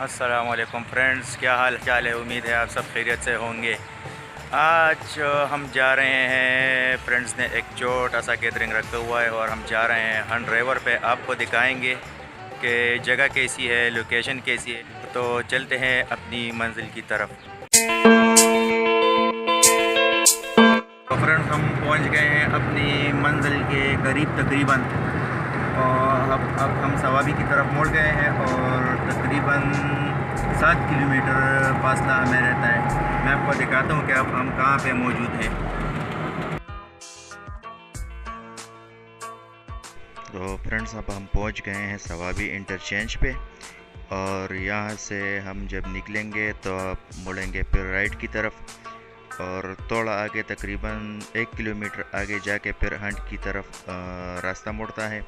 अस्सलामुअलैकुम फ्रेंड्स, क्या हाल चाल है। उम्मीद है आप सब खैरियत से होंगे। आज हम जा रहे हैं, फ्रेंड्स ने एक छोटा सा गैदरिंग रखा हुआ है और हम जा रहे हैं हंड रिवर पे। आपको दिखाएंगे कि जगह कैसी है, लोकेशन कैसी है। तो चलते हैं अपनी मंजिल की तरफ। तो फ्रेंड्स हम पहुंच गए हैं अपनी मंजिल के करीब तकरीबन, और अब हम सवाबी की तरफ मुड़ गए हैं और तकरीबन 7 किलोमीटर फासला हमें रहता है। मैं आपको दिखाता हूँ कि अब हम कहाँ पे मौजूद हैं। तो फ्रेंड्स अब हम पहुँच गए हैं सवाबी इंटरचेंज पे, और यहाँ से हम जब निकलेंगे तो मुड़ेंगे फिर राइट की तरफ, और थोड़ा आगे तकरीबन 1 किलोमीटर आगे जाके फिर हंड की तरफ रास्ता मुड़ता है।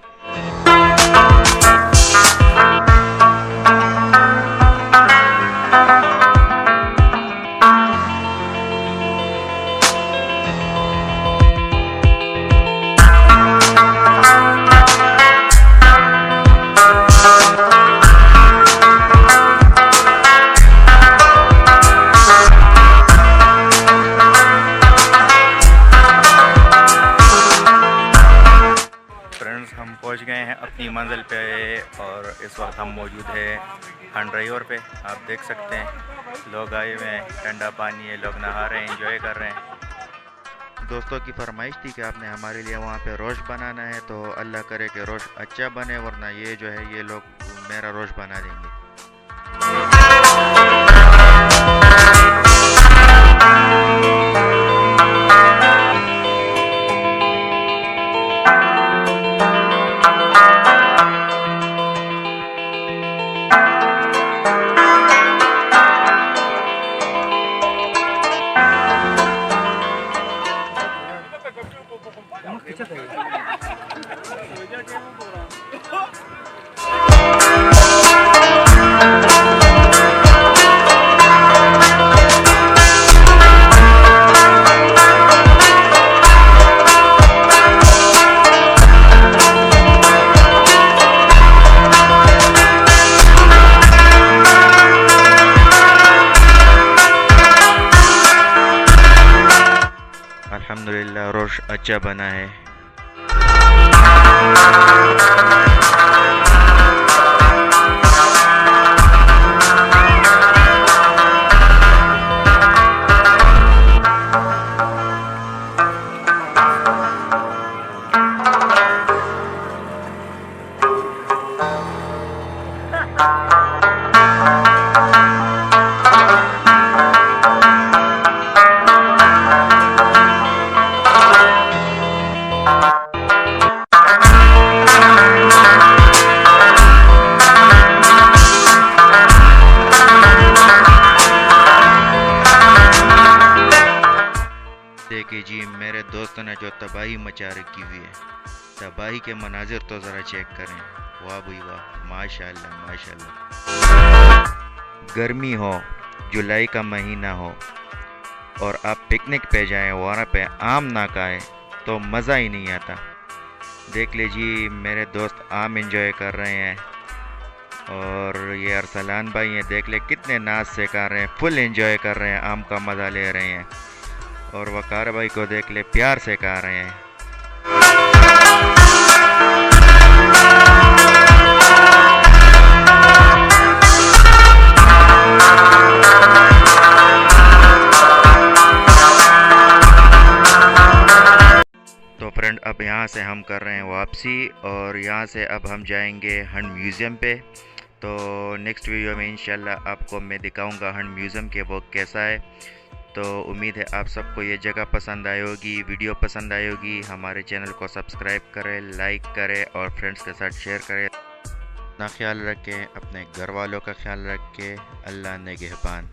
हम पहुंच गए हैं अपनी मंजिल पे, और इस वक्त हम मौजूद है हंड रिवर पे। आप देख सकते हैं लोग आए हुए हैं, ठंडा पानी है, लोग नहा रहे हैं, एंजॉय कर रहे हैं। दोस्तों की फरमाइश थी कि आपने हमारे लिए वहाँ पे रोश बनाना है, तो अल्लाह करे कि रोश अच्छा बने, वरना ये जो है ये लोग मेरा रोश बना देंगे। अल्हम्दुलिल्लाह रोश अच्छा बना है। देखिए जी, मेरे दोस्तों ने जो तबाही मचा रखी हुई है, तबाही के मनाजिर तो ज़रा चेक करें। वाह भाई वाह, माशाल्लाह माशाल्लाह। गर्मी हो, जुलाई का महीना हो, और आप पिकनिक पे जाएं, वहाँ पे आम ना खाएं तो मज़ा ही नहीं आता। देख लीजिए मेरे दोस्त आम एंजॉय कर रहे हैं, और ये अरसलान भाई हैं, देख ले कितने नाज से कर रहे हैं, फुल एंजॉय कर रहे हैं, आम का मज़ा ले रहे हैं। और वकार भाई को देख ले, प्यार से खा रहे हैं। तो फ्रेंड अब यहाँ से हम कर रहे हैं वापसी, और यहाँ से अब हम जाएंगे हंड म्यूज़ियम पे। तो नेक्स्ट वीडियो में इंशाल्लाह आपको मैं दिखाऊंगा हंड म्यूज़ियम के वो कैसा है। तो उम्मीद है आप सबको ये जगह पसंद आई होगी, वीडियो पसंद आई होगी। हमारे चैनल को सब्सक्राइब करें, लाइक करें और फ्रेंड्स के साथ शेयर करें। अपना ख्याल रखें, अपने घर वालों का ख्याल रखें। अल्लाह निगहबान।